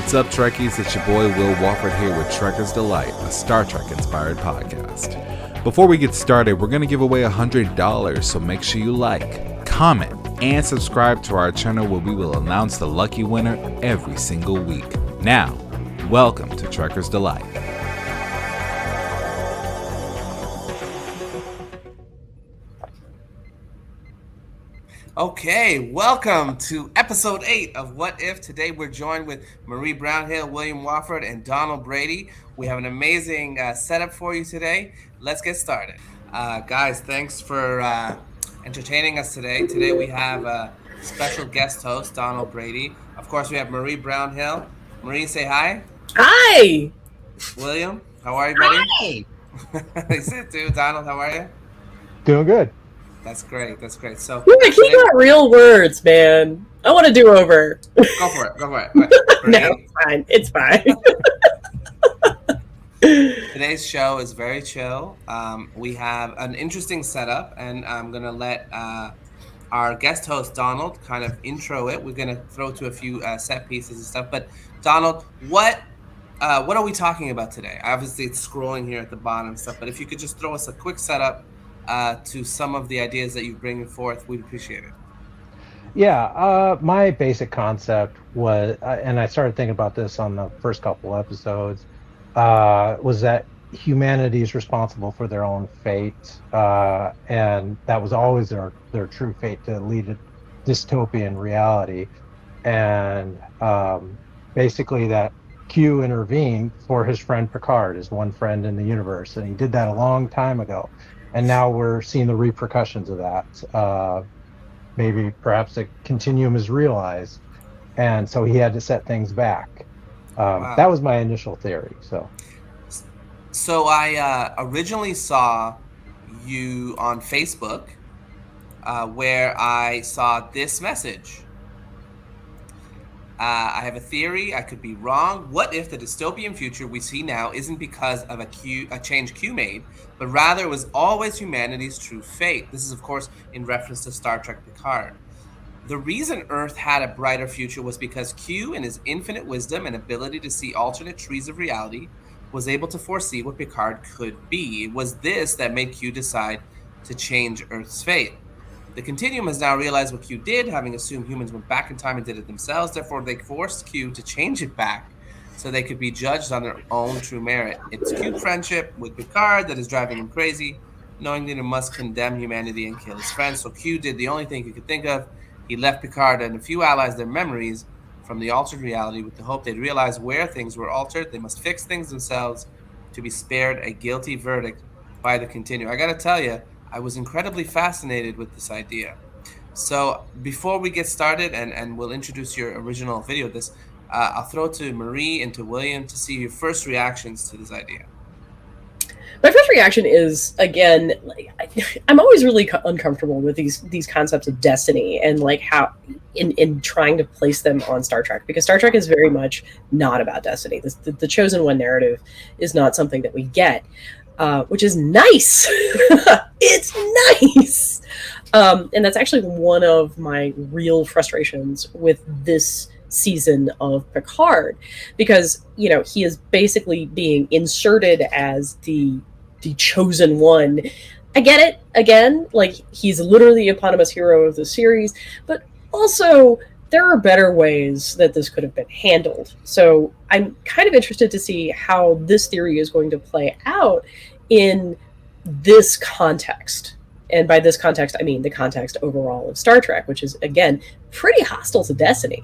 What's up, Trekkies? It's your boy Wil Wofford here with Trekker's Delight, a Star Trek-inspired podcast. Before we get started, we're going to give away $100, so make sure you like, comment, and subscribe to our channel where we will announce the lucky winner every single week. Now, welcome to Trekker's Delight. Okay, welcome to episode 8 of What If. Today we're joined with Marie Brownhill, William Wofford, and Donald Brady. We have an amazing setup for you today. Let's get started. Guys, thanks for entertaining us today. Today we have a special guest host, Donald Brady. Of course, we have Marie Brownhill. Marie, say hi. Hi. William, how are you, buddy? Hi. He said too. Donald, how are you? Doing good. That's great. That's great. So I can't got real words, man. I want to do over. Go for it. No, it's fine. Today's show is very chill. We have an interesting setup, and I'm gonna let our guest host Donald kind of intro it. We're gonna throw to a few set pieces and stuff. But Donald, what are we talking about today? Obviously, it's scrolling here at the bottom and stuff. But if you could just throw us a quick setup to some of the ideas that you're bringing forth, we'd appreciate it. Yeah, my basic concept was, and I started thinking about this on the first couple episodes, was that humanity is responsible for their own fate, and that was always their true fate, to lead a dystopian reality. And basically that Q intervened for his friend Picard, his one friend in the universe, and he did that a long time ago. And now we're seeing the repercussions of that. Maybe perhaps a continuum is realized, and so he had to set things back. Wow. That was my initial theory. So I originally saw you on Facebook, where I saw this message. I have a theory. I could be wrong. What if the dystopian future we see now isn't because of a change Q made, but rather it was always humanity's true fate? This is, of course, in reference to Star Trek Picard. The reason Earth had a brighter future was because Q, in his infinite wisdom and ability to see alternate trees of reality, was able to foresee what Picard could be. It was this that made Q decide to change Earth's fate. The Continuum has now realized what Q did, having assumed humans went back in time and did it themselves. Therefore, they forced Q to change it back so they could be judged on their own true merit. It's Q's friendship with Picard that is driving him crazy, knowing that he must condemn humanity and kill his friends. So Q did the only thing he could think of. He left Picard and a few allies their memories from the altered reality with the hope they'd realize where things were altered. They must fix things themselves to be spared a guilty verdict by the Continuum. I got to tell you, I was incredibly fascinated with this idea. So before we get started, and we'll introduce your original video of this, I'll throw it to Marie and to William to see your first reactions to this idea. My first reaction is, again, I'm always really uncomfortable with these concepts of destiny and like how in trying to place them on Star Trek, because Star Trek is very much not about destiny. The chosen one narrative is not something that we get. Which is nice. It's nice. And that's actually one of my real frustrations with this season of Picard, because, he is basically being inserted as the chosen one. I get it, again, like he's literally the eponymous hero of the series, but also there are better ways that this could have been handled. So I'm kind of interested to see how this theory is going to play out in this context. And by this context, I mean the context overall of Star Trek, which is, again, pretty hostile to destiny.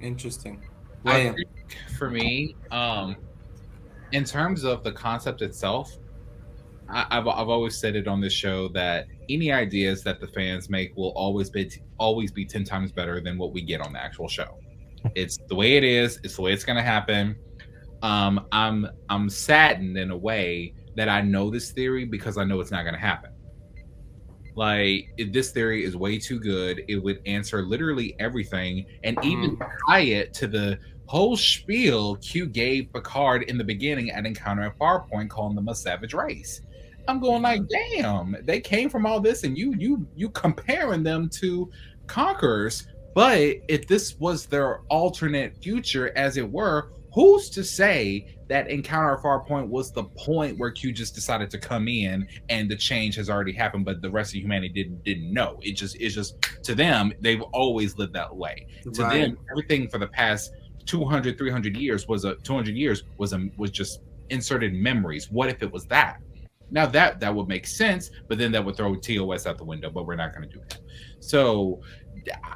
Interesting. I think for me, in terms of the concept itself, I've always said it on this show that any ideas that the fans make will always be 10 times better than what we get on the actual show. It's the way it is. It's the way it's going to happen. I'm saddened in a way that I know this theory because I know it's not going to happen. Like, this theory is way too good. It would answer literally everything, and even tie it to the whole spiel Q gave Picard in the beginning at Encounter at Farpoint, calling them a savage race. I'm going like, damn, they came from all this, and you comparing them to conquerors. But if this was their alternate future, as it were, who's to say that Encounter at Farpoint was the point where Q just decided to come in and the change has already happened, but the rest of humanity didn't know. It's just to them, they've always lived that way. To them, everything for the past 200, 300 years was 200 years was just inserted memories. What if it was that? Now that would make sense, but then that would throw TOS out the window. But we're not going to do that. So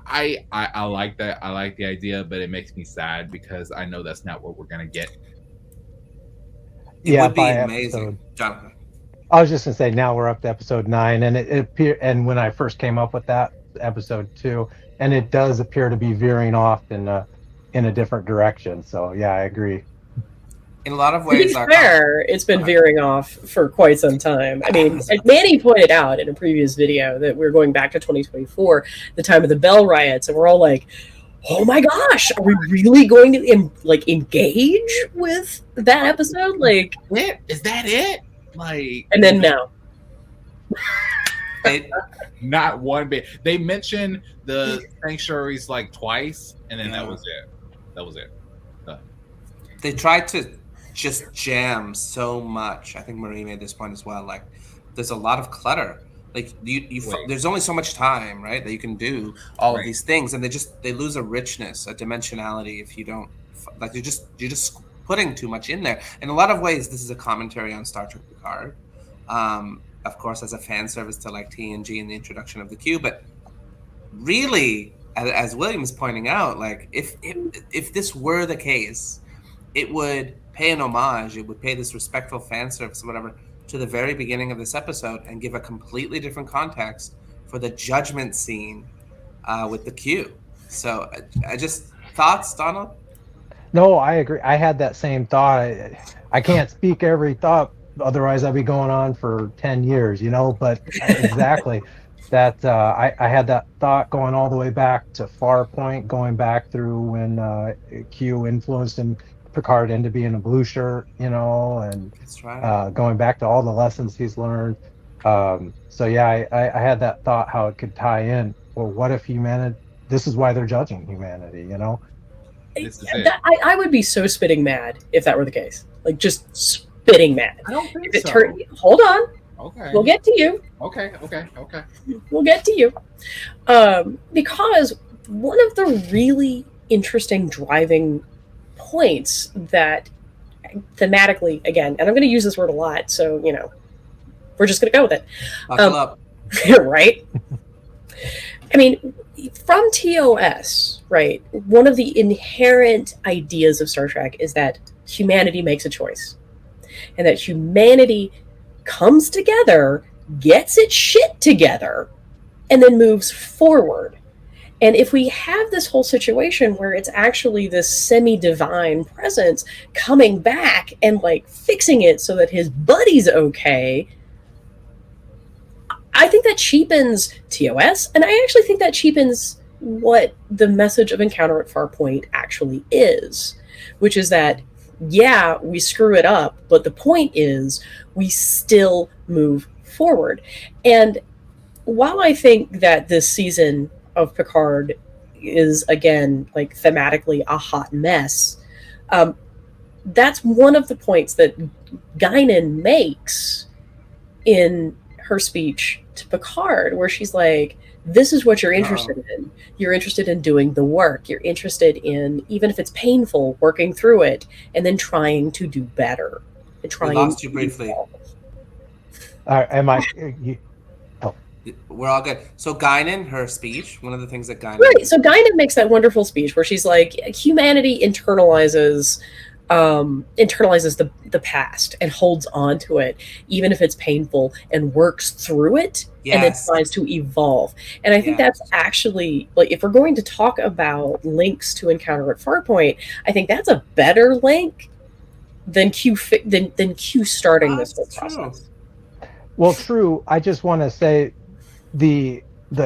I like that. I like the idea, but it makes me sad because I know that's not what we're going to get. It would be amazing, Jonathan. I was just going to say, now we're up to episode 9, and it appeared. And when I first came up with that, episode 2, and it does appear to be veering off in a different direction. So yeah, I agree. In a lot of ways, to be fair, it's been veering off for quite some time. I mean, Manny pointed out in a previous video that we're going back to 2024, the time of the Bell riots, and we're all like, "Oh my gosh, are we really going to engage with that episode? Like, is that it? Like, and then no." Not one bit. They mentioned the sanctuaries like twice, and then that was it. That was it. They tried to just jam so much. I think Marie made this point as well. Like, there's a lot of clutter. Like, there's only so much time, right, that you can do all of these things, and they lose a richness, a dimensionality if you don't. Like, you're just putting too much in there. In a lot of ways, this is a commentary on Star Trek Picard. Of course, as a fan service to like TNG and the introduction of the Q, but really, as William is pointing out, like if this were the case, it would pay an homage, it would pay this respectful fan service or whatever to the very beginning of this episode and give a completely different context for the judgment scene with the Q. So I just thoughts, Donald? No, I agree. I had that same thought. I can't speak every thought, otherwise I'd be going on for 10 years, but exactly that I had that thought going all the way back to Farpoint, going back through when Q influenced Picard into being a blue shirt, and that's right. Going back to all the lessons he's learned. So yeah, I had that thought how it could tie in. Well, what if humanity, this is why they're judging humanity, This is it. I would be so spitting mad if that were the case. Like, just spitting mad. I don't think if so. Hold on. Okay. We'll get to you. Okay. We'll get to you. Because one of the really interesting driving points that thematically, again, and I'm going to use this word a lot, so, we're just going to go with it. Buckle up. Right? I mean, from TOS, right, one of the inherent ideas of Star Trek is that humanity makes a choice. And that humanity comes together, gets its shit together, and then moves forward. And if we have this whole situation where it's actually this semi-divine presence coming back and fixing it so that his buddy's okay, I think that cheapens TOS, and I actually think that cheapens what the message of Encounter at Farpoint actually is, which is that, yeah, we screw it up, but the point is we still move forward. And while I think that this season of Picard is, again, thematically a hot mess, that's one of the points that Guinan makes in her speech to Picard, where she's like, this is what you're interested in. You're interested in doing the work. You're interested in, even if it's painful, working through it and then trying to do better. And trying. I lost you briefly. Am I? We're all good. So Guinan, her speech, one of the things that Guinan... Right, so Guinan makes that wonderful speech where she's like, humanity internalizes the past and holds on to it, even if it's painful, and works through it, and then tries to evolve. And I think that's actually, if we're going to talk about links to Encounter at Farpoint, I think that's a better link than Q starting this whole process. Well, true. I just want to say the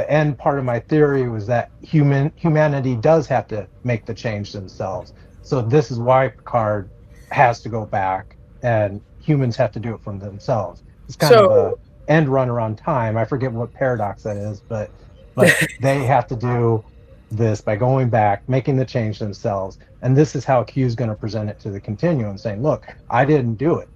end part of my theory was that humanity does have to make the change themselves. So this is why Picard has to go back, and humans have to do it from themselves. It's kind of a end run around time. I forget what paradox that is, but they have to do this by going back, making the change themselves, and this is how Q's going to present it to the Continuum, saying, "Look, I didn't do it.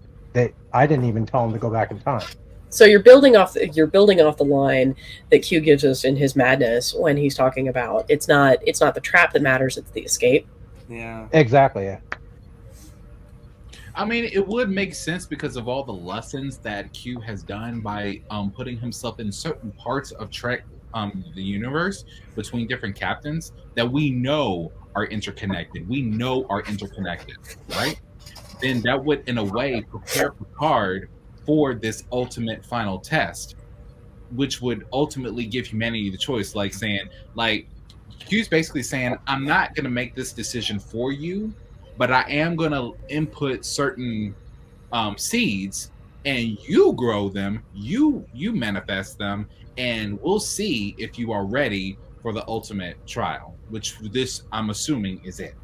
I didn't even tell them to go back in time." So you're building off the line that Q gives us in his madness when he's talking about it's not the trap that matters, it's the escape. Yeah, exactly. Yeah. I mean, it would make sense because of all the lessons that Q has done by putting himself in certain parts of Trek, the universe, between different captains that we know are interconnected. We know are interconnected, right? Then that would, in a way, prepare Picard for this ultimate final test, which would ultimately give humanity the choice, like saying, like, Q's basically saying, I'm not going to make this decision for you, but I am going to input certain seeds, and you grow them, you manifest them, and we'll see if you are ready for the ultimate trial, which this, I'm assuming, is it.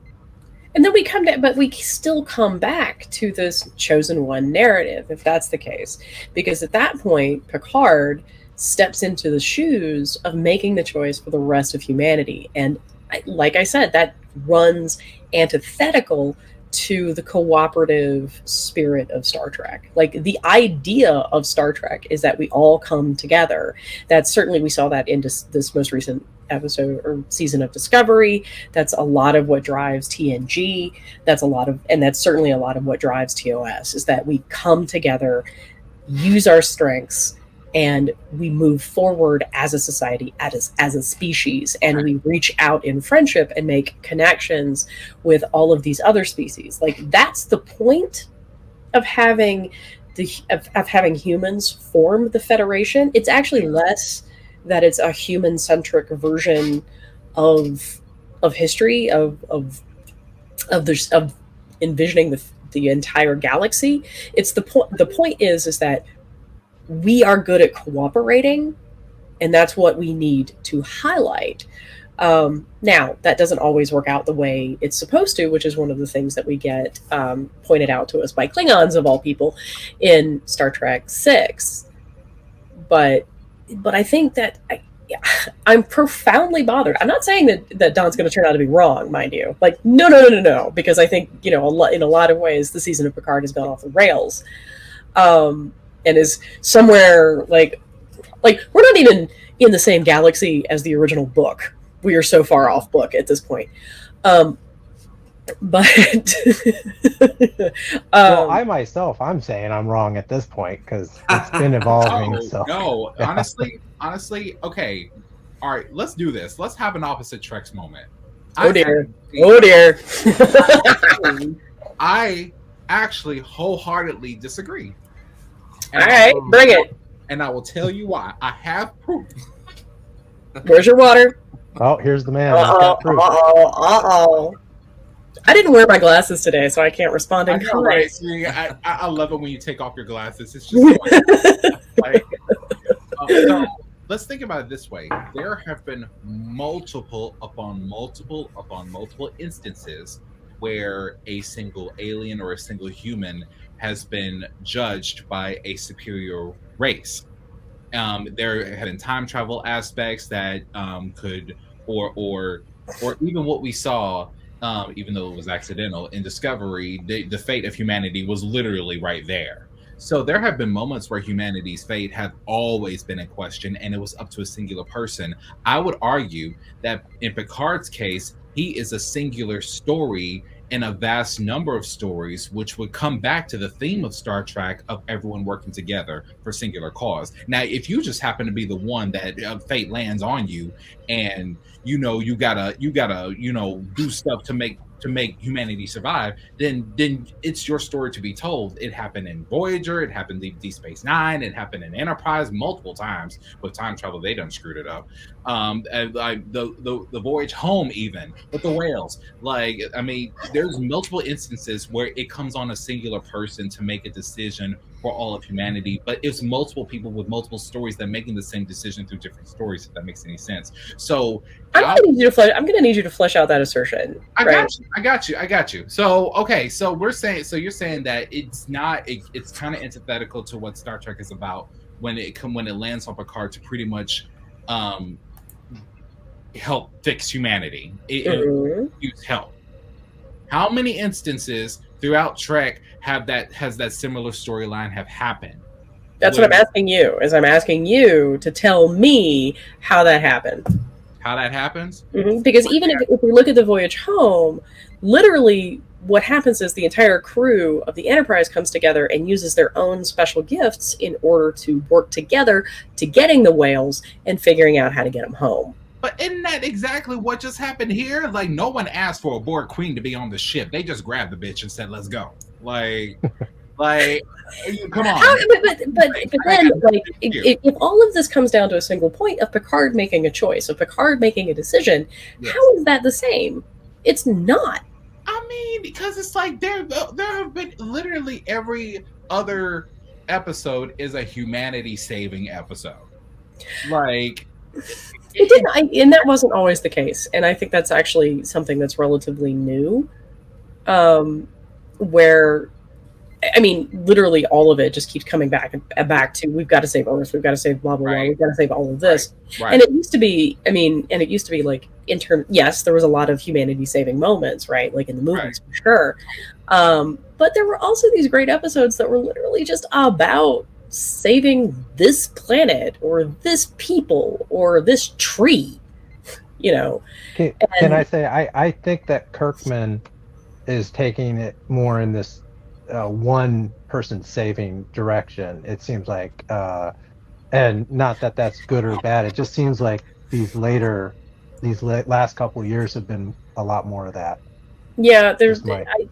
And then we still come back to this chosen one narrative, if that's the case. Because at that point, Picard steps into the shoes of making the choice for the rest of humanity. And like I said, that runs antithetical to the cooperative spirit of Star Trek. Like, the idea of Star Trek is that we all come together. That's certainly, we saw that in this most recent episode or season of Discovery. That's a lot of what drives TNG. That's certainly a lot of what drives TOS, is that we come together, use our strengths, and we move forward as a society, as a species, and we reach out in friendship and make connections with all of these other species. Like, that's the point of having having humans form the Federation. It's actually less that it's a human-centric version of history, of envisioning the entire galaxy. It's the point is that we are good at cooperating, and that's what we need to highlight. Now, that doesn't always work out the way it's supposed to, which is one of the things that we get pointed out to us by Klingons, of all people, in Star Trek VI. But I think that I'm profoundly bothered. I'm not saying that Don's going to turn out to be wrong, mind you. Like, no, because I think, in a lot of ways, the season of Picard has gone off the rails. And is somewhere like we're not even in the same galaxy as the original book. We are so far off book at this point. But well, I myself, I'm saying I'm wrong at this point because it's been evolving. No, honestly, okay. All right, let's do this. Let's have an opposite Treks moment. Oh dear. I actually wholeheartedly disagree. All right, bring it. And I will tell you why. I have proof. Where's your water? Oh, here's the man. Uh-oh. I didn't wear my glasses today, so I can't respond in kind. Right? I love it when you take off your glasses. It's just like, so let's think about it this way. There have been multiple instances where a single alien or a single human has been judged by a superior race. There have been time travel aspects that could, or even what we saw, even though it was accidental in Discovery, the fate of humanity was literally right there. So there have been moments where humanity's fate have always been in question, and it was up to a singular person. I would argue that in Picard's case, he is a singular story in a vast number of stories, which would come back to the theme of Star Trek of everyone working together for singular cause. Now, if you just happen to be the one that fate lands on you, and you gotta do stuff to make humanity survive, then it's your story to be told. It happened in Voyager, it happened in Deep Space Nine, it happened in Enterprise multiple times. With time travel, they done screwed it up. The voyage home, even with the whales. Like, I mean, there's multiple instances where it comes on a singular person to make a decision for all of humanity, but it's multiple people with multiple stories that making the same decision through different stories, if that makes any sense. So I'm gonna need you to flesh out that assertion. I got you. So okay, so you're saying that it's kind of antithetical to what Star Trek is about when it lands on Picard to pretty much help fix humanity. It use help. How many instances throughout Trek has that similar storyline have happened? That's what I'm asking you. I'm asking you to tell me how that happened. How that happens? Because even if we look at the voyage home, literally what happens is the entire crew of the Enterprise comes together and uses their own special gifts in order to work together to getting the whales and figuring out how to get them home. But isn't that exactly what just happened here? Like, no one asked for a Borg Queen to be on the ship. They just grabbed the bitch and said, let's go. Like, come on. But then, like, if all of this comes down to a single point of Picard making a choice, of Picard making a decision, how is that the same? It's not. I mean, because it's like there have been literally every other episode is a humanity-saving episode. Like... It didn't, and that wasn't always the case. And I think that's actually something that's relatively new. Where, I mean, literally all of it just keeps coming back to we've got to save Earth, we've got to save blah blah blah, we've got to save all of this. Right. And it used to be, like yes, there was a lot of humanity saving moments, right? Like in the movies for sure. But there were also these great episodes that were literally just about saving this planet or this people or this tree, Can I say I think that Kirkman is taking it more in this one person saving direction. It seems like, and not that that's good or bad. It just seems like these last couple of years have been a lot more of that. Yeah,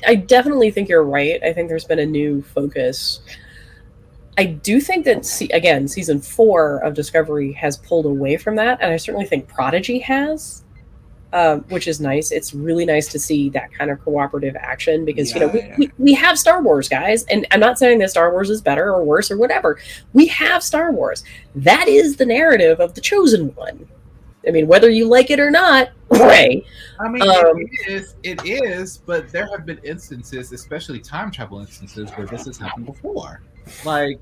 I definitely think you're right. I think there's been a new focus. I do think that, season 4 of Discovery has pulled away from that, and I certainly think Prodigy has, which is nice. It's really nice to see that kind of cooperative action because, we have Star Wars, guys, and I'm not saying that Star Wars is better or worse or whatever. We have Star Wars. That is the narrative of the Chosen One. I mean, whether you like it or not, right? I mean, it is, but there have been instances, especially time travel instances, where this has happened before. Like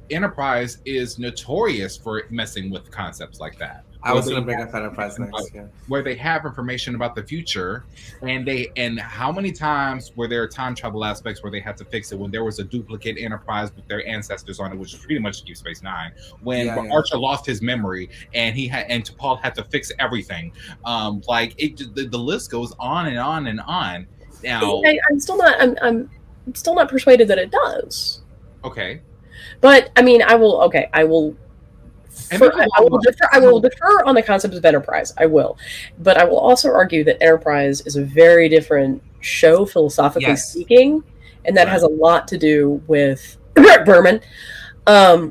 Enterprise is notorious for messing with concepts like that. I was going to bring up Enterprise next. Where they have information about the future, and how many times were there time travel aspects where they had to fix it when there was a duplicate Enterprise with their ancestors on it, which is pretty much Deep Space Nine. When Archer lost his memory and T'Pol had to fix everything. The list goes on and on and on. Now, I'm still not persuaded that it does. Okay. But I mean, I will defer on the concept of Enterprise. I will, but I will also argue that Enterprise is a very different show philosophically speaking, and that has a lot to do with Berman. I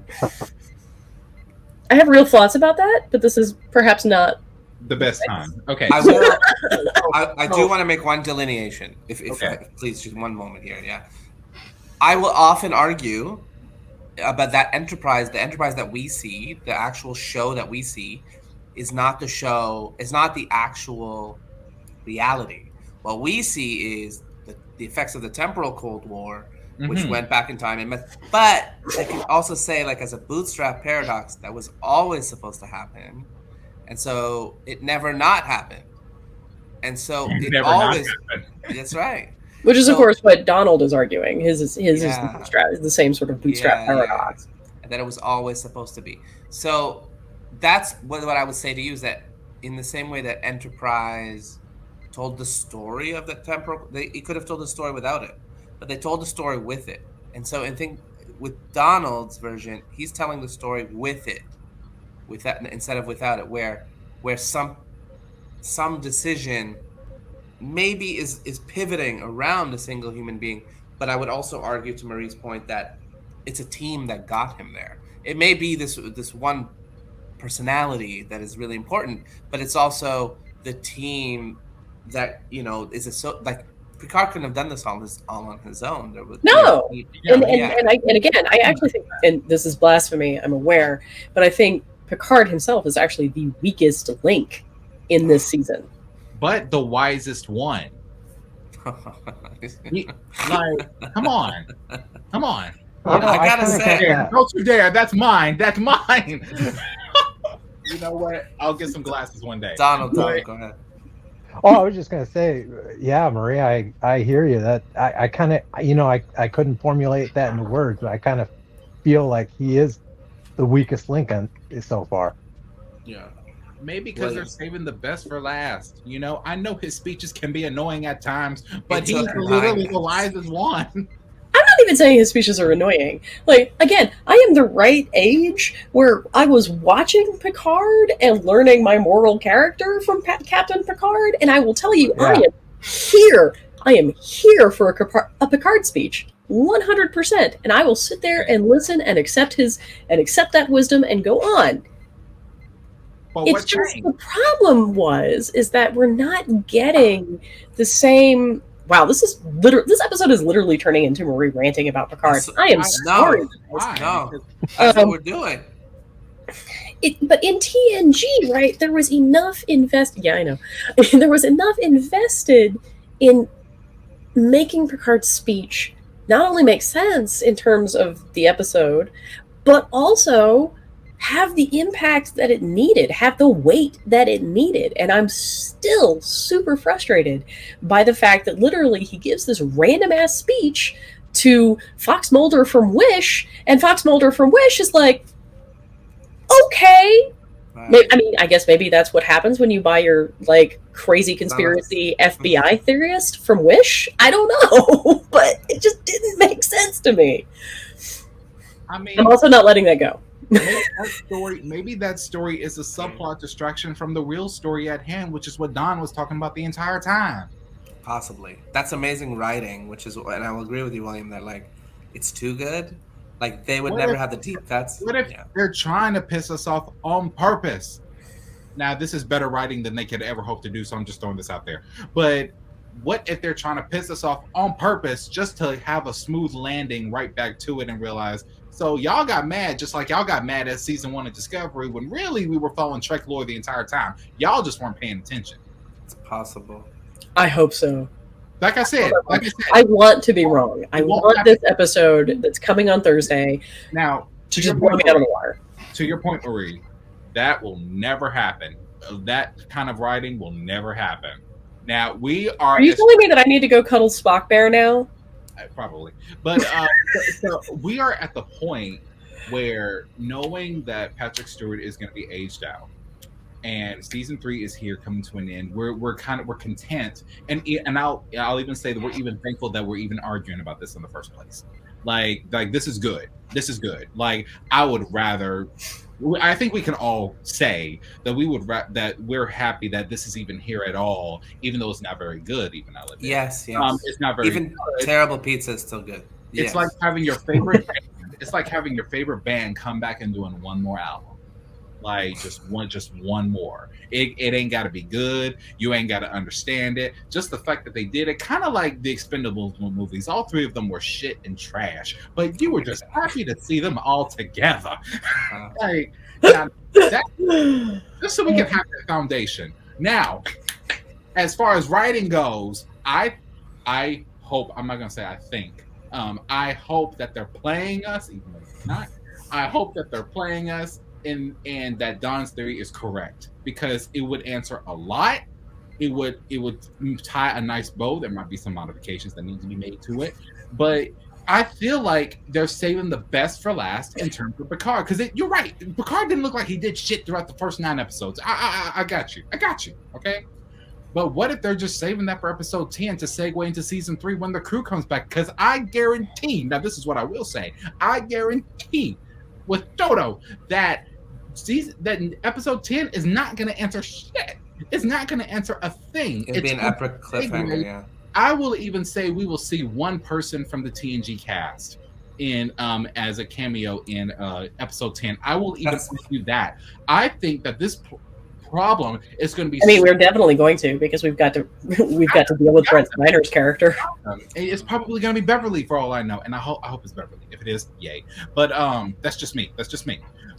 have real thoughts about that, but this is perhaps not the best time. Okay. I do want to make one delineation. If please, just one moment here. Yeah. I will often argue about that Enterprise, the Enterprise that we see, the actual show that we see, is not the show, is not the actual reality. What we see is the effects of the temporal Cold War, which went back in time. But I can also say, like, as a bootstrap paradox, that was always supposed to happen. And so it never not happened. And so it always, that's right. Which is, of course, what Donald is arguing. His is the same sort of bootstrap paradox. And that it was always supposed to be. So that's what I would say to you is that in the same way that Enterprise told the story of the temporal, he could have told the story without it, but they told the story with it. And so I think with Donald's version, he's telling the story with it, with that instead of without it, where some decision maybe is pivoting around a single human being. But I would also argue, to Marie's point, that it's a team that got him there. It may be this one personality that is really important, but it's also the team that is like Picard couldn't have done this all on his own. There was and again, I actually think, and this is blasphemy, I'm aware, but I think Picard himself is actually the weakest link in this season. But the wisest one. Come on. I gotta say, don't you dare! That's mine. You know what? I'll get some glasses one day. Donald, go ahead. Oh, I was just gonna say, yeah, Maria, I hear you. That I kind of, I couldn't formulate that into words, but I kind of feel like he is the weakest link so far. Yeah. Maybe because they're saving the best for last. I know his speeches can be annoying at times, but he's literally the wisest one. I'm not even saying his speeches are annoying. Like, again, I am the right age where I was watching Picard and learning my moral character from Captain Picard, and I will tell you, yeah. I am here for a Picard speech, 100%, and I will sit there and listen and accept that wisdom and go on. But it's just the problem is that we're not getting the same. Wow, this episode is literally turning into Marie ranting about Picard. I am sorry. No, that's what we're doing. But in TNG, right, there was enough Yeah, I know. There was enough invested in making Picard's speech not only make sense in terms of the episode, but also have the impact that it needed, have the weight that it needed. And I'm still super frustrated by the fact that literally he gives this random ass speech to Fox Mulder from Wish, and Fox Mulder from Wish is like, okay. I mean, I guess maybe that's what happens when you buy your like crazy conspiracy FBI theorist from Wish. I don't know, but it just didn't make sense to me. I mean, I'm also not letting that go. Maybe that story is a subplot distraction from the real story at hand, which is what Don was talking about the entire time. Possibly. That's amazing writing, and I will agree with you, William, that like it's too good. Like they would never have the deep cuts. What if they're trying to piss us off on purpose? Now, this is better writing than they could ever hope to do, so I'm just throwing this out there. But what if they're trying to piss us off on purpose just to have a smooth landing right back to it and realize, so y'all got mad just like y'all got mad at season 1 of Discovery when really we were following Trek lore the entire time. Y'all just weren't paying attention. It's possible. I hope so. Like I said, I want to be wrong. I want this episode that's coming on Thursday now to just blow me out of the water. To your point, Marie, that will never happen. That kind of writing will never happen. Now we are. Are you telling me that I need to go cuddle Spock Bear now? Probably, but so we are at the point where knowing that Patrick Stewart is going to be aged out, and season 3 is here coming to an end. We're content, and I'll even say that we're even thankful that we're even arguing about this in the first place. Like this is good. This is good. Like I would rather. I think we can all say that that we're happy that this is even here at all, even though it's not very good. Even I'll admit. Yes. It's not very. Even good. Terrible pizza is still good. It's like having your favorite. It's like having your favorite band come back and doing one more album. Like just one more. It ain't got to be good. You ain't got to understand it. Just the fact that they did it, kind of like the Expendables movies. All 3 of them were shit and trash, but you were just happy to see them all together. Like just so we can have that foundation. Now, as far as writing goes, I hope. I'm not gonna say I think. I hope that they're playing us, even though they're not. I hope that they're playing us. And that Don's theory is correct, because it would answer a lot. It would tie a nice bow. There might be some modifications that need to be made to it, but I feel like they're saving the best for last in terms of Picard. Because you're right, Picard didn't look like he did shit throughout the first 9 episodes. I got you. Okay, but what if they're just saving that for episode 10 to segue into season 3 when the crew comes back? Because I guarantee. Now, this is what I will say. I guarantee with Dodo that episode 10 is not going to answer shit. It's not going to answer a thing. It'll be an epic cliffhanger, yeah. I will even say we will see one person from the TNG cast in as a cameo in episode 10. I will even do that. I think that this problem is going to be. I mean, we're definitely going to, because we've got to deal with Brent Spiner's character. It's probably going to be Beverly for all I know, and I hope it's Beverly. If it is, yay. But that's just me.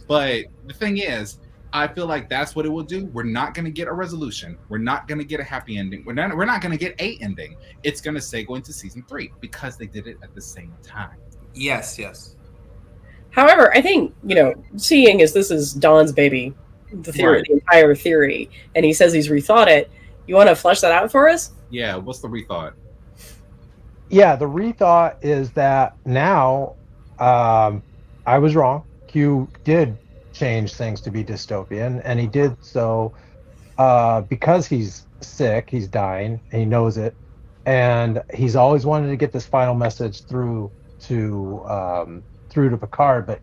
But the thing is, I feel like that's what it will do. We're not going to get a resolution. We're not going to get a happy ending. We're not going to get a ending. It's going to segue into season 3 because they did it at the same time. Yes. However, I think, seeing as this is Don's baby, the theory, Right. the entire theory, and he says he's rethought it. You want to flesh that out for us? Yeah, what's the rethought? Yeah, the rethought is that now I was wrong. Q did change things to be dystopian, and he did so because he's sick, he's dying, and he knows it, and he's always wanted to get this final message through to Picard. But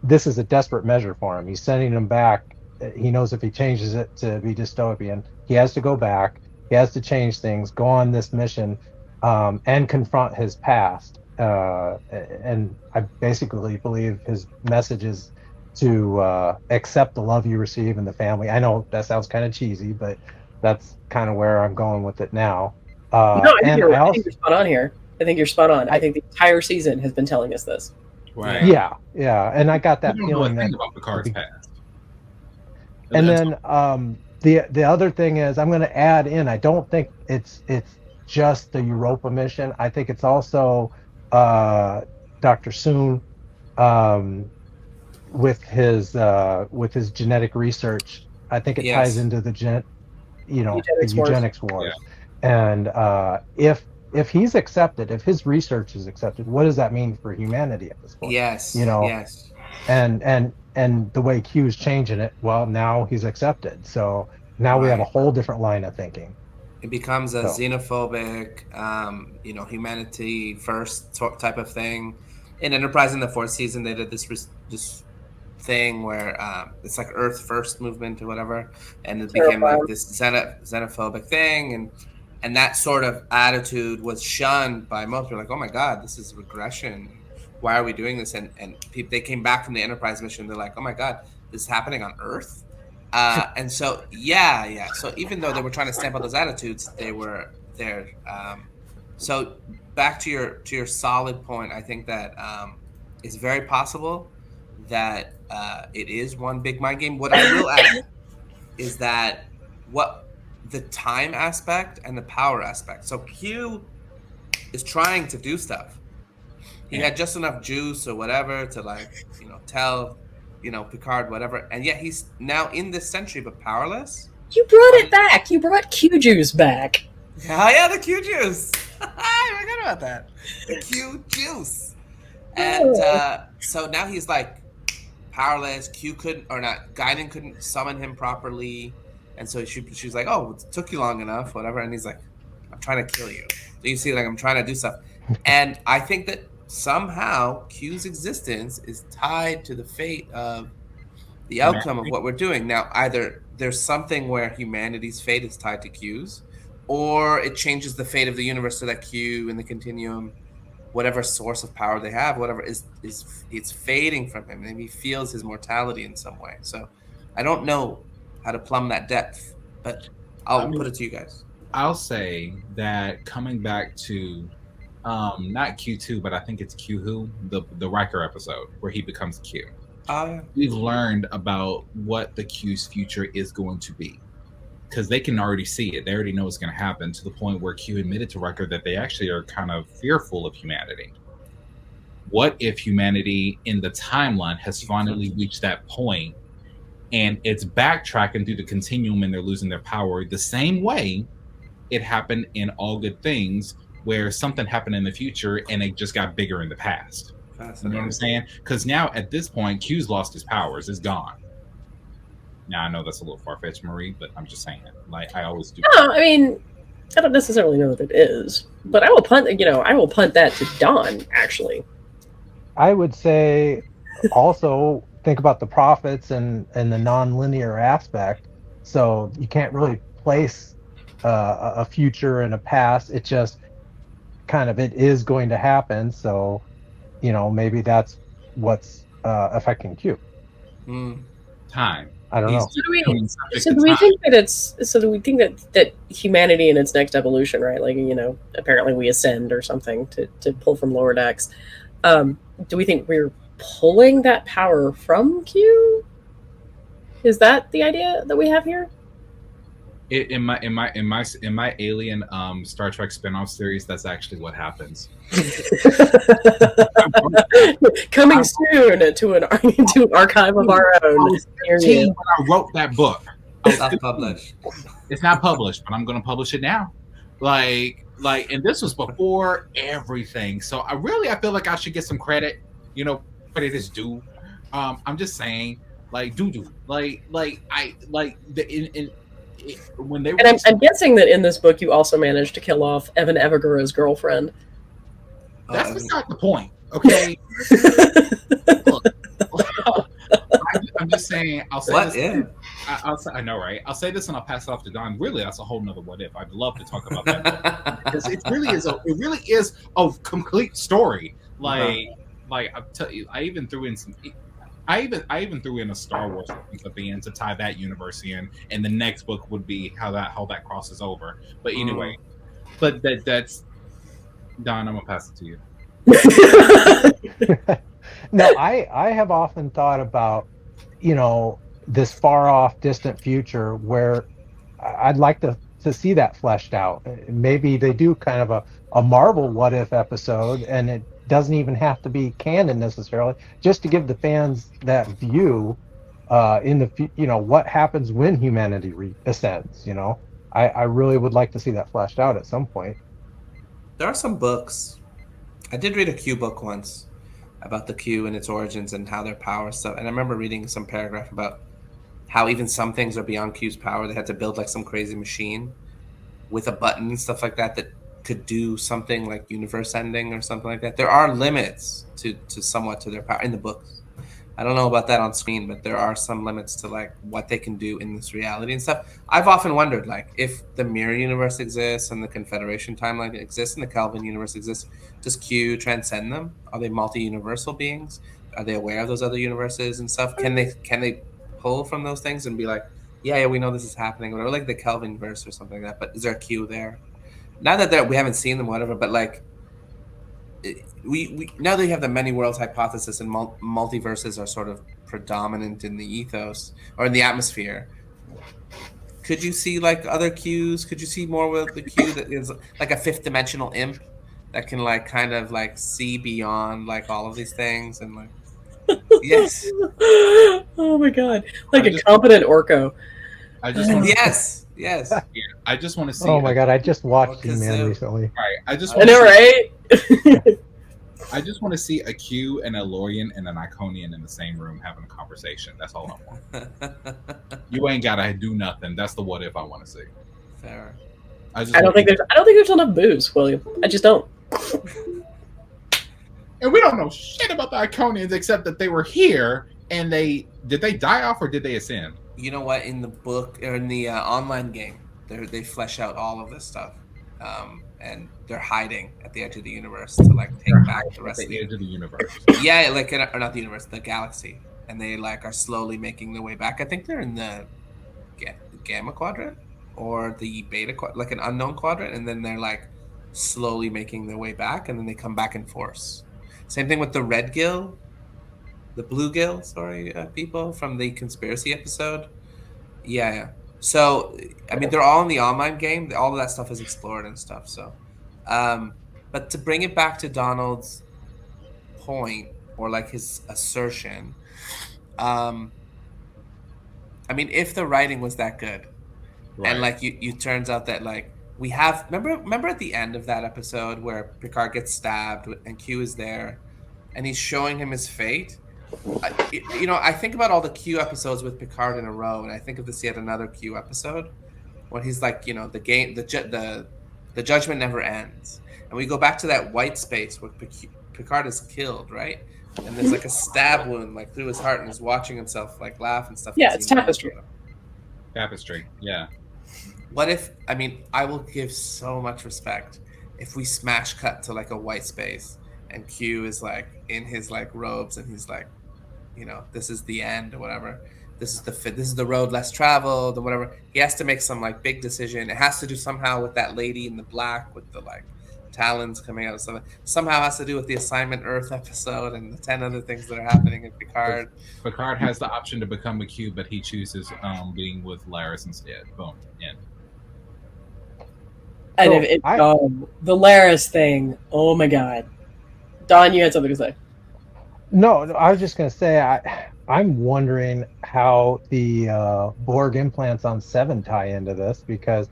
this is a desperate measure for him. He's sending him back. He knows if he changes it to be dystopian, he has to go back. He has to change things, go on this mission, and confront his past. And I basically believe his message is to accept the love you receive in the family. I know that sounds kind of cheesy, but that's kind of where I'm going with it now. No, I think you're spot on here. I think you're spot on. I think the entire season has been telling us this. Right. Yeah, and I got that We don't feeling know a that thing about Picard's past. And then the other thing is, I'm going to add in, I don't think it's just the Europa mission. I think it's also Dr. Soon with his genetic research. I think it ties into the eugenics wars. Yeah. And if he's accepted, if his research is accepted, what does that mean for humanity at this point? Yes. And the way Q's changing it, well, now he's accepted. So now we have a whole different line of thinking. It becomes a xenophobic, humanity first type of thing. In Enterprise in the 4th season, they did this thing where it's like Earth First movement or whatever, and it became like this xenophobic thing, and that sort of attitude was shunned by most. We're like, oh my God, this is regression. Why are we doing this? And they came back from the Enterprise mission. They're like, oh my God, this is happening on Earth. And so, yeah. So even though they were trying to stamp out those attitudes, they were there. So back to your solid point, I think that it's very possible that it is one big mind game. What I will add is that the time aspect and the power aspect. So Q is trying to do stuff. He had just enough juice or whatever to tell, Picard whatever, and yet he's now in this century but powerless. You brought it back. You brought Q juice back. Yeah, the Q juice. I forgot about that. The Q juice. And so now he's like powerless. Guinan couldn't summon him properly, and so she's like, "Oh, it took you long enough, whatever." And he's like, "I'm trying to kill you." So you see, I'm trying to do stuff, and I think that somehow Q's existence is tied to the fate of the outcome of what we're doing. Now, either there's something where humanity's fate is tied to Q's, or it changes the fate of the universe so that Q in the continuum, whatever source of power they have, whatever it's fading from him. Maybe he feels his mortality in some way. So I don't know how to plumb that depth, but I'll put it to you guys. I'll say that coming back to not Q2, but I think it's Q Who, the Riker episode where he becomes Q. We've learned about what the Q's future is going to be, because they can already see it. They already know what's going to happen, to the point where Q admitted to Riker that they actually are kind of fearful of humanity. What if humanity in the timeline has finally reached that point and it's backtracking through the continuum and they're losing their power the same way it happened in All Good Things, where something happened in the future and it just got bigger in the past. You know what I'm saying? Because now at this point, Q's lost his powers. It's gone. Now I know that's a little far-fetched, Marie, but I'm just saying it. Like I always do. No, I mean, I don't necessarily know that it is, but I will punt. I will punt that to Dawn. Actually, I would say also think about the prophets and the non-linear aspect. So you can't really place a future and a past. It just kind of, it is going to happen. So, maybe that's what's affecting Q. Time. I don't know. So do we think that humanity in its next evolution, right? Like, apparently we ascend or something to pull from lower decks. Do we think we're pulling that power from Q? Is that the idea that we have here? In my Alien Star Trek spinoff series, that's actually what happens. Coming soon to an archive of our own. When I wrote that book, Self-published. It's not published, but I'm going to publish it now. And this was before everything, so I feel like I should get some credit. Credit is due. I'm just saying, when they. And I'm guessing that in this book you also managed to kill off Evan Evagaro's girlfriend. That's beside the point, okay? I'm just saying. I'll say what this. if? I know, right? I'll say this and I'll pass it off to Don. Really, that's a whole nother what if. I'd love to talk about that because it really is a complete story. I tell you, I even threw in a Star Wars reference at the end to tie that universe in, and the next book would be how that crosses over. But anyway, but that's Don. I'm gonna pass it to you. No, I have often thought about, this far off distant future where I'd like to see that fleshed out. Maybe they do kind of a Marvel what if episode, and it doesn't even have to be canon necessarily, just to give the fans that view in the what happens when humanity ascends. I really would like to see that fleshed out at some point. There are some books. I did read a Q book once about the Q and its origins and how their power stuff. And I remember reading some paragraph about how even some things are beyond Q's power. They had to build like some crazy machine with a button and stuff like that could do something like universe ending or something like that. There are limits to somewhat to their power in the books. I don't know about that on screen, but there are some limits to like what they can do in this reality and stuff. I've often wondered, like, if the mirror universe exists and the Confederation timeline exists and the Kelvin universe exists, does Q transcend them? Are they multi-universal beings? Are they aware of those other universes and stuff? Can they pull from those things and be like, yeah, we know this is happening, or like the Kelvin verse or something like that? But is there a Q there? Not that we haven't seen them, whatever, but like. We now that we have the many worlds hypothesis and multiverses are sort of predominant in the ethos or in the atmosphere, could you see like other Qs? Could you see more with the Q that is like a fifth dimensional imp that can like kind of like see beyond like all of these things and like yes. Oh my god, like a competent Orko. Yes. Yeah, I just want to see. Oh my god, I just watched He-Man recently. Right, I know, right? I just want to see a Q and a Lorian and an Iconian in the same room having a conversation. That's all I want. You ain't gotta do nothing. That's the what if I want to see. Fair. I don't think there's enough booze, William. I just don't. And we don't know shit about the Iconians except that they were here and did they die off or did they ascend? You know what? In the book or in the online game, they flesh out all of this stuff, and they're hiding at the edge of the universe to like take back the rest of the edge of the universe. Yeah, like or not the universe, the galaxy, and they like are slowly making their way back. I think they're in the Gamma Quadrant or the Beta Quadrant, like an unknown quadrant, and then they're like slowly making their way back, and then they come back in force. Same thing with the Red Gill. The Bluegill, people from the conspiracy episode. Yeah. So, I mean, they're all in the online game. All of that stuff is explored and stuff. So, but to bring it back to Donald's point or like his assertion, I mean, if the writing was that good, right. And like you turns out that like we have remember at the end of that episode where Picard gets stabbed and Q is there, and he's showing him his fate. I think about all the Q episodes with Picard in a row, and I think of this yet another Q episode when he's like, the game, the judgment never ends, and we go back to that white space where Picard is killed, right? And there's like a stab wound like through his heart, and he's watching himself like laugh and stuff. Yeah, it's Tapestry. Tapestry, yeah. What if? I mean, I will give so much respect if we smash cut to like a white space, and Q is like in his like robes, and he's like, this is the end or whatever. This is the road less traveled or whatever. He has to make some like big decision. It has to do somehow with that lady in the black with the like talons coming out of something. Somehow has to do with the Assignment Earth episode and the 10 other things that are happening in Picard. Picard has the option to become a Q, but he chooses being with Laris instead. Boom. End. And So the Laris thing, oh my god. Don, you had something to say. No, I was just gonna say I'm wondering how the Borg implants on Seven tie into this, because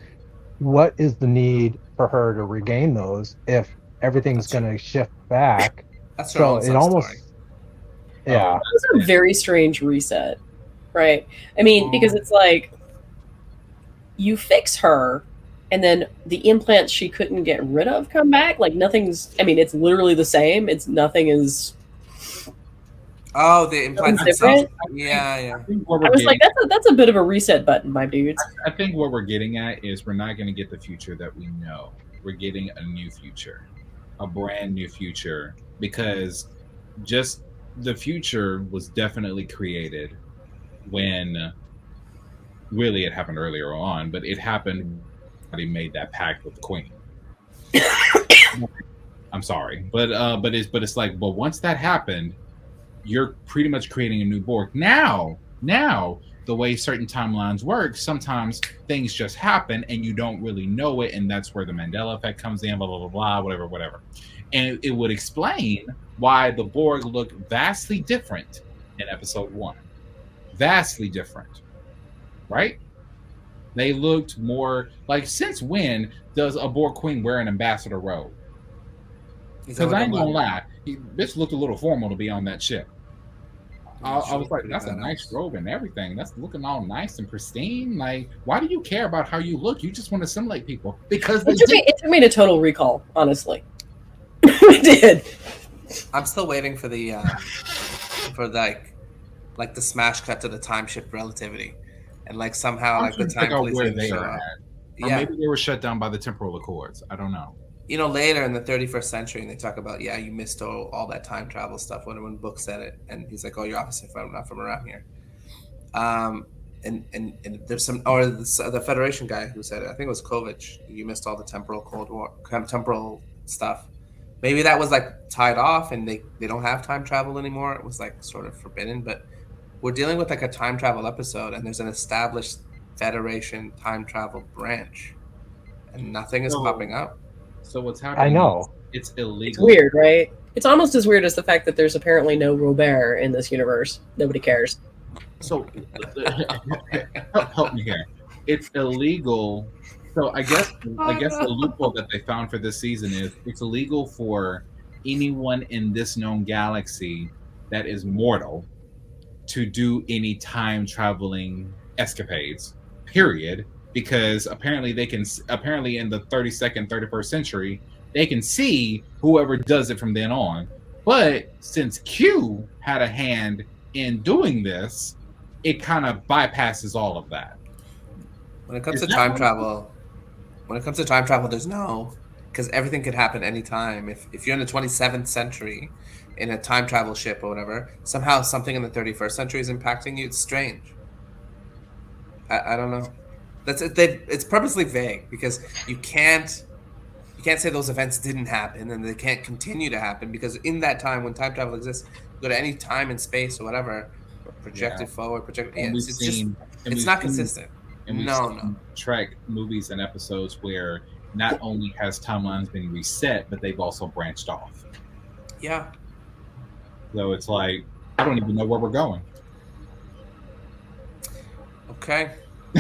what is the need for her to regain those if everything's going to shift back? That's her So own it sub almost, story. yeah. It was a very strange reset, right? I mean, because it's like you fix her, and then the implants she couldn't get rid of come back. Like nothing's. I mean, it's literally the same. Nothing is. Oh, the implants different. Yeah. I was like, that's a bit of a reset button, my dudes. I think what we're getting at is we're not going to get the future that we know. We're getting a new future, a brand new future, because just the future was definitely created when really it happened earlier on, but it happened when he made that pact with the Queen. I'm sorry, but it's like, but once that happened, you're pretty much creating a new Borg. Now, the way certain timelines work, sometimes things just happen and you don't really know it, and that's where the Mandela effect comes in, blah, blah, blah, blah, whatever. And it would explain why the Borg look vastly different in episode 1. Vastly different, right? They looked more like, since when does a Borg Queen wear an ambassador robe? Because I ain't gonna lie, this looked a little formal to be on that ship. I was like, that's a nice robe and everything. That's looking all nice and pristine. Like, why do you care about how you look? You just want to assimilate people. Because it took me to Total Recall, honestly. It did. I'm still waiting for the like the smash cut to the time shift relativity, and like somehow like the time police where they show are up. Or maybe they were shut down by the temporal accords. I don't know. You know, later in the 31st century, and they talk about, you missed all that time travel stuff when Book said it, and he's like, oh, you're obviously not from around here. And there's some, or the Federation guy who said it, I think it was Kovich, you missed all the temporal Cold War, temporal stuff. Maybe that was like tied off and they don't have time travel anymore. It was like sort of forbidden, but we're dealing with like a time travel episode, and there's an established Federation time travel branch, and nothing is popping up. So what's happening? I know. It's illegal. It's weird, right? It's almost as weird as the fact that there's apparently no Robert in this universe. Nobody cares. So help me here. It's illegal. So I guess the loophole that they found for this season is it's illegal for anyone in this known galaxy that is mortal to do any time traveling escapades. Period. Because apparently in the 32nd, 31st century, they can see whoever does it from then on. But since Q had a hand in doing this, it kind of bypasses all of that. When it comes to time travel, there's no, because everything could happen anytime. If you're in the 27th century in a time travel ship or whatever, somehow something in the 31st century is impacting you. It's strange. I don't know. It's purposely vague because you can't say those events didn't happen and they can't continue to happen, because in that time when time travel exists, you go to any time and space or whatever, projected forward, it's not consistent. And we've seen Trek movies and episodes where not only has timelines been reset, but they've also branched off. Yeah. So it's like, I don't even know where we're going. Okay.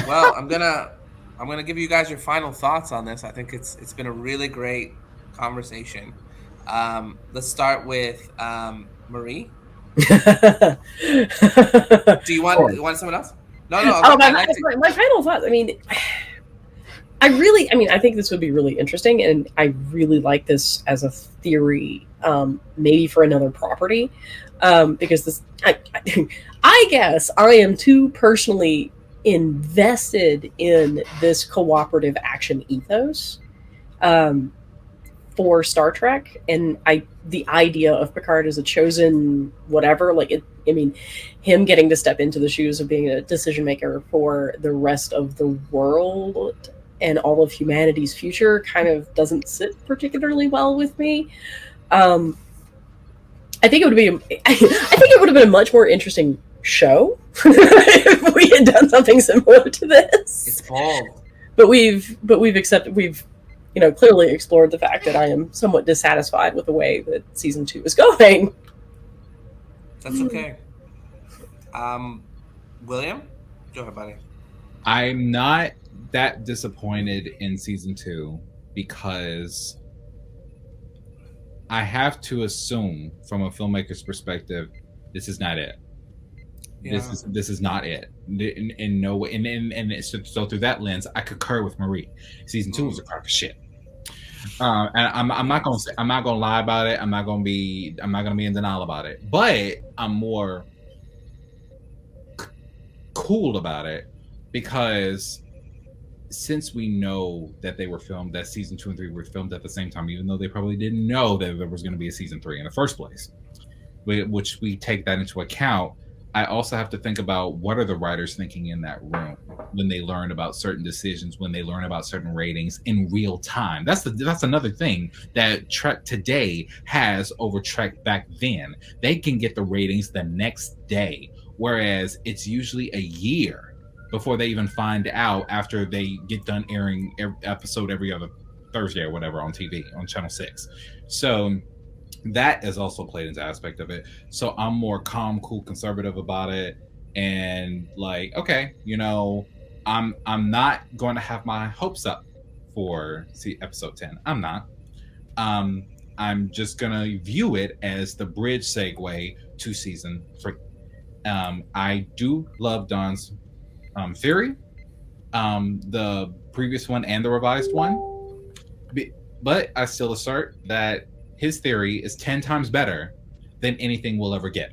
Well, I'm gonna give you guys your final thoughts on this. I think it's been a really great conversation. Let's start with Marie. Do you want someone else? No. My final thoughts. I mean, I think this would be really interesting, and I really like this as a theory, maybe for another property, because this, I guess I am too personally invested in this cooperative action ethos for Star Trek, and the idea of Picard as a chosen whatever, him getting to step into the shoes of being a decision maker for the rest of the world and all of humanity's future kind of doesn't sit particularly well with me. I think it would have been a much more interesting show if we had done something similar to this. It's bold. But we've clearly explored the fact that I am somewhat dissatisfied with the way that season 2 is going. That's okay. William, go ahead, buddy. I'm not that disappointed in season 2 because I have to assume, from a filmmaker's perspective, this is not it. Yeah. This is not it in no way. And so through that lens, I concur with Marie. Season 2 was a crock of shit. And I'm not gonna lie about it. I'm not gonna be in denial about it. But I'm more cool about it because since we know that that season 2 and 3 were filmed at the same time, even though they probably didn't know that there was going to be a season 3 in the first place, which we take that into account. I also have to think about what are the writers thinking in that room when they learn about certain decisions, when they learn about certain ratings in real time. That's another thing that Trek today has over Trek back then. They can get the ratings the next day, whereas it's usually a year before they even find out after they get done airing episode every other Thursday or whatever on TV on Channel 6. So that is also played into aspect of it. So I'm more calm, cool, conservative about it, and like, okay, I'm not going to have my hopes up for episode 10. I'm not. I'm just gonna view it as the bridge segue to season 3. I do love Don's theory, the previous one and the revised one, but I still assert that his theory is 10 times better than anything we'll ever get,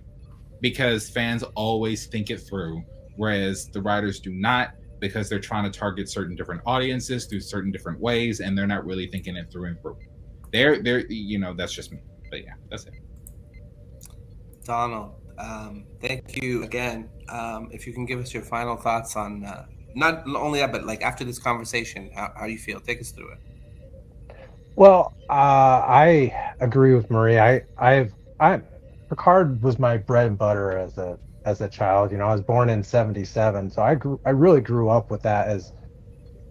because fans always think it through, whereas the writers do not, because they're trying to target certain different audiences through certain different ways, and they're not really thinking it through and through. They're that's just me, but yeah, that's it. Donald, thank you again. If you can give us your final thoughts on not only that, but like after this conversation, how you feel. Take us through it. Well, I agree with Marie. Picard was my bread and butter as a child. I was born in '77, so I really grew up with that as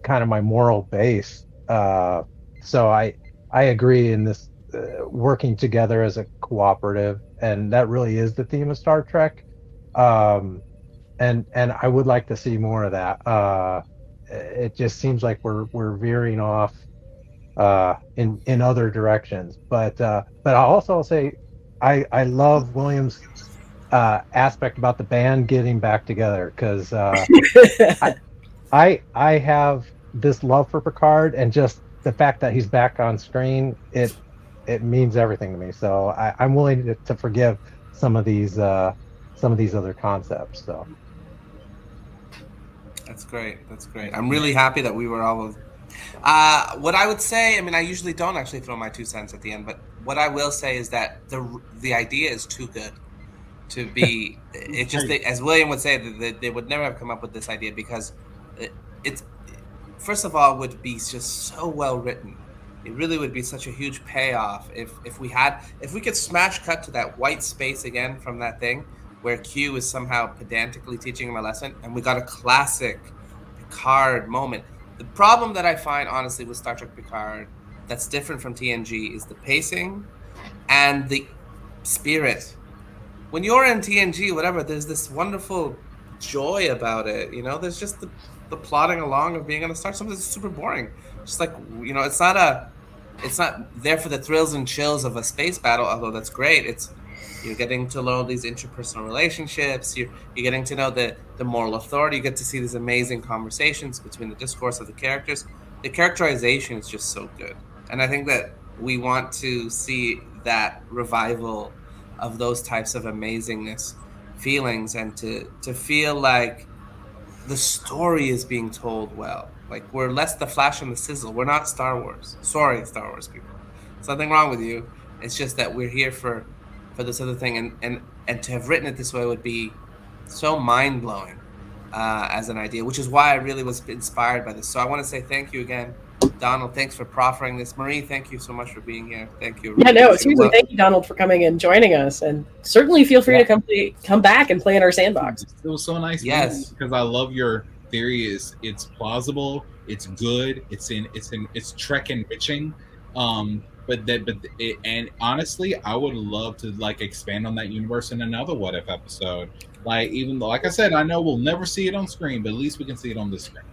kind of my moral base. So I agree in this working together as a cooperative, and that really is the theme of Star Trek. And I would like to see more of that. It just seems like we're veering off in other directions, but I'll also say I love William's aspect about the band getting back together, because I have this love for Picard, and just the fact that he's back on screen, it means everything to me. So I'm willing to forgive some of these other concepts. So that's great. I'm really happy that we were all. What I would say, I usually don't actually throw my 2 cents at the end, but what I will say is that the idea is too good to be. It just, as William would say, that they would never have come up with this idea, because it's first of all would be just so well written. It really would be such a huge payoff if we could smash cut to that white space again from that thing where Q is somehow pedantically teaching him a lesson, and we got a classic Picard moment. The problem that I find, honestly, with Star Trek Picard that's different from TNG is the pacing and the spirit. When you're in TNG, whatever, there's this wonderful joy about it. There's just the plodding along of being on a star. Sometimes it's super boring. Just like, it's not there for the thrills and chills of a space battle, although that's great. You're getting to learn these interpersonal relationships. You're getting to know the moral authority. You get to see these amazing conversations between the discourse of the characters. The characterization is just so good. And I think that we want to see that revival of those types of amazingness feelings, and to feel like the story is being told well. Like, we're less the flash and the sizzle. We're not Star Wars. Sorry, Star Wars people. There's nothing wrong with you. It's just that we're here for this other thing, and to have written it this way would be so mind-blowing as an idea, which is why I really was inspired by this. So I want to say thank you again, Donald. Thanks for proffering this. Marie, thank you so much for being here. Thank you. Yeah, no, seriously, thank you, Donald, for coming and joining us, and certainly feel free to come back and play in our sandbox. It was so nice. Yes, because I love your theory is it's plausible, it's good, it's Trek enriching. And honestly, I would love to like expand on that universe in another What If episode. Like, even though, like I said, I know we'll never see it on screen, but at least we can see it on the screen.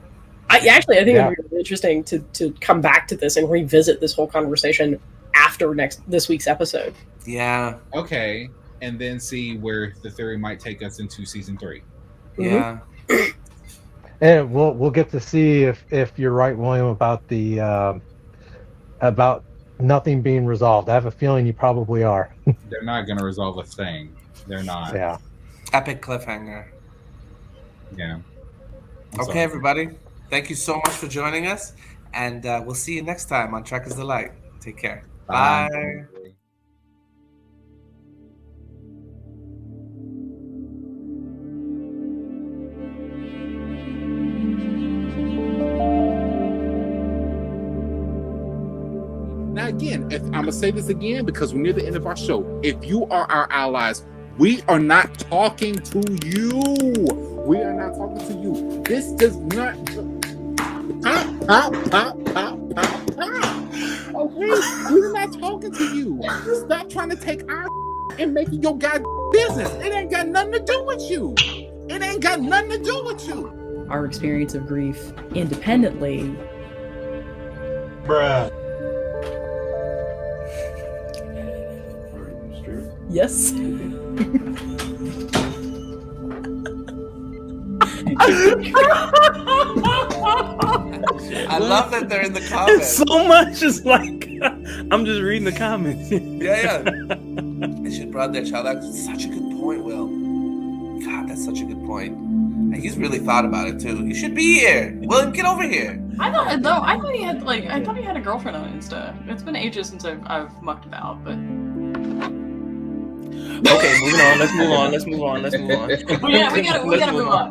I think it'd be really interesting to come back to this and revisit this whole conversation after this week's episode. Yeah. Okay, and then see where the theory might take us into season 3. Yeah. And we'll get to see if you're right, William, about the about nothing being resolved. I have a feeling you probably are. They're not going to resolve a thing. They're not. Yeah. Epic cliffhanger. Yeah. Okay, everybody. Thank you so much for joining us, and we'll see you next time on Trek is the Light. Take care. Bye. Now, again, I'm going to say this again because we're near the end of our show. If you are our allies, we are not talking to you. We are not talking to you. This does not... Okay? We're not talking to you. Stop trying to take our and make it your goddamn business. It ain't got nothing to do with you. It ain't got nothing to do with you. Our experience of grief independently. Bruh. Yes. I love that they're in the comments. So much is like, I'm just reading the comments. Yeah. They should have brought their child out. That's such a good point, Will. God, that's such a good point. And he's really thought about it too. You should be here. William, get over here. I thought he had a girlfriend on Insta. It's been ages since I've mucked about, but Okay, moving on. Let's move on. we gotta move on.